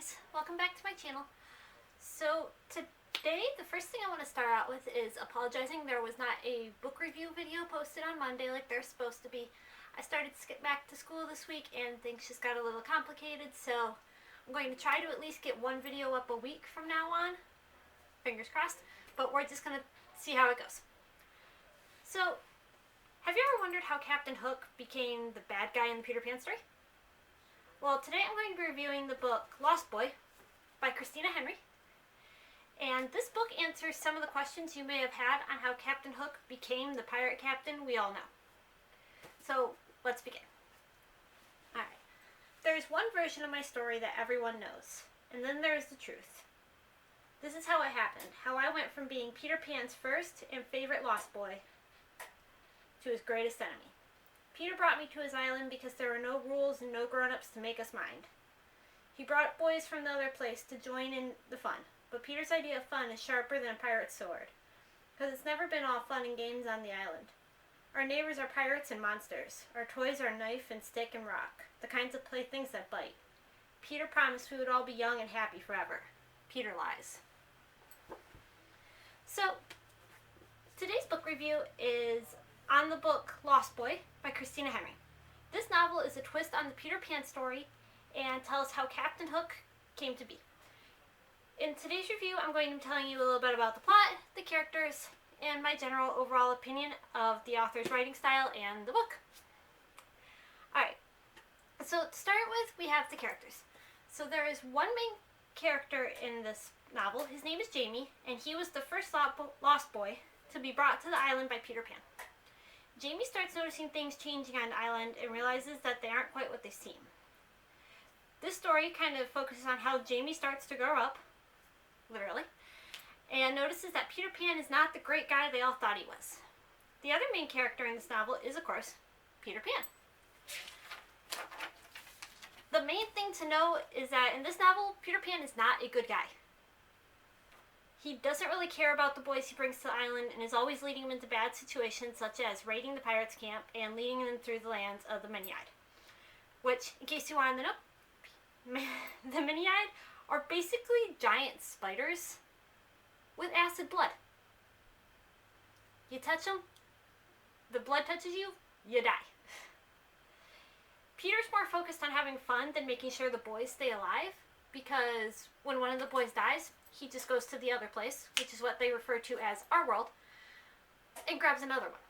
guys, welcome back to my channel. So today the first thing I want to start out with is apologizing. There was not a book review video posted on Monday like there's supposed to be. I started to get back to school this week and things just got a little complicated, so I'm going to try to at least get one video up a week from now on. Fingers crossed, but we're just going to see how it goes. So, have you ever wondered how Captain Hook became the bad guy in the Peter Pan story? Well, today I'm going to be reviewing the book Lost Boy by Christina Henry. And this book answers some of the questions you may have had on how Captain Hook became the pirate captain we all know. So, let's begin. Alright. There's one version of my story that everyone knows, and then there's the truth. This is how it happened, how I went from being Peter Pan's first and favorite Lost Boy to his greatest enemy. Peter brought me to his island because there were no rules and no grown-ups to make us mind. He brought boys from the other place to join in the fun, but Peter's idea of fun is sharper than a pirate's sword, because it's never been all fun and games on the island. Our neighbors are pirates and monsters. Our toys are knife and stick and rock, the kinds of playthings that bite. Peter promised we would all be young and happy forever. Peter lies. So, today's book review is on the book Lost Boy by Christina Henry. This novel is a twist on the Peter Pan story and tells how Captain Hook came to be. In today's review, I'm going to be telling you a little bit about the plot, the characters, and my general overall opinion of the author's writing style and the book. Alright, so to start with, we have the characters. So there is one main character in this novel. His name is Jamie, and he was the first Lost Boy to be brought to the island by Peter Pan. Jamie starts noticing things changing on the island and realizes that they aren't quite what they seem. This story kind of focuses on how Jamie starts to grow up, literally, and notices that Peter Pan is not the great guy they all thought he was. The other main character in this novel is, of course, Peter Pan. The main thing to know is that in this novel, Peter Pan is not a good guy. He doesn't really care about the boys he brings to the island and is always leading them into bad situations, such as raiding the pirates' camp and leading them through the lands of the Many-Eyed. Which, in case you wanted to know, the Many-Eyed are basically giant spiders with acid blood. You touch them, the blood touches you, you die. Peter's more focused on having fun than making sure the boys stay alive, because when one of the boys dies, he just goes to the other place, which is what they refer to as our world, and grabs another one.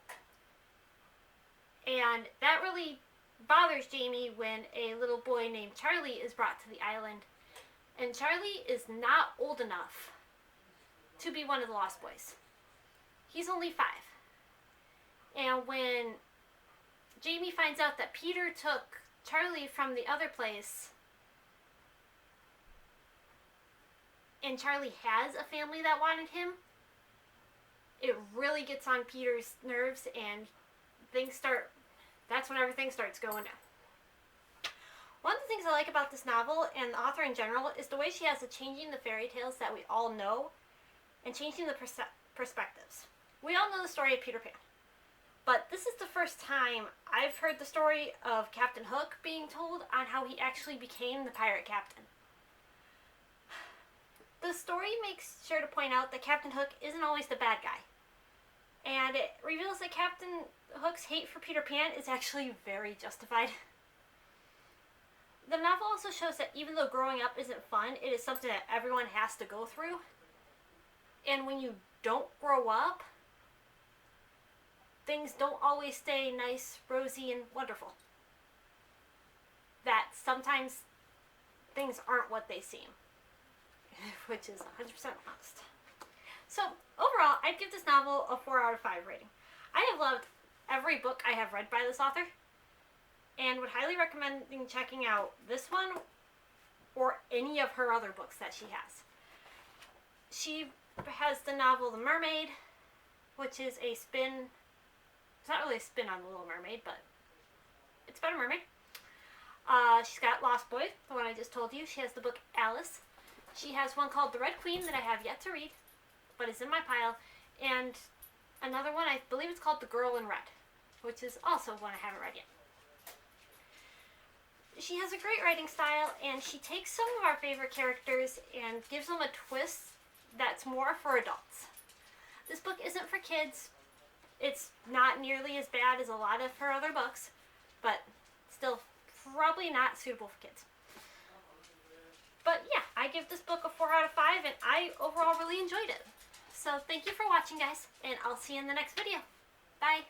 And that really bothers Jamie when a little boy named Charlie is brought to the island. And Charlie is not old enough to be one of the Lost Boys. He's only 5. And when Jamie finds out that Peter took Charlie from the other place, and Charlie has a family that wanted him, it really gets on Peter's nerves, and that's when everything starts going down. One of the things I like about this novel, and the author in general, is the way she has of changing the fairy tales that we all know, and changing the perspectives. We all know the story of Peter Pan, but this is the first time I've heard the story of Captain Hook being told on how he actually became the pirate captain. The story makes sure to point out that Captain Hook isn't always the bad guy. And it reveals that Captain Hook's hate for Peter Pan is actually very justified. The novel also shows that even though growing up isn't fun, it is something that everyone has to go through. And when you don't grow up, things don't always stay nice, rosy, and wonderful. That sometimes things aren't what they seem. Which is 100% honest. So, overall, I'd give this novel a 4 out of 5 rating. I have loved every book I have read by this author, and would highly recommend checking out this one or any of her other books that she has. She has the novel The Mermaid, which is a spin. It's not really a spin on The Little Mermaid, but it's about a mermaid. She's got Lost Boy, the one I just told you. She has the book Alice. She has one called The Red Queen that I have yet to read, but is in my pile, and another one, I believe it's called The Girl in Red, which is also one I haven't read yet. she has a great writing style, and she takes some of our favorite characters and gives them a twist that's more for adults. This book isn't for kids. It's not nearly as bad as a lot of her other books, but still probably not suitable for kids. But yeah, I give this book a 4 out of 5, and I overall really enjoyed it. So thank you for watching, guys, and I'll see you in the next video. Bye!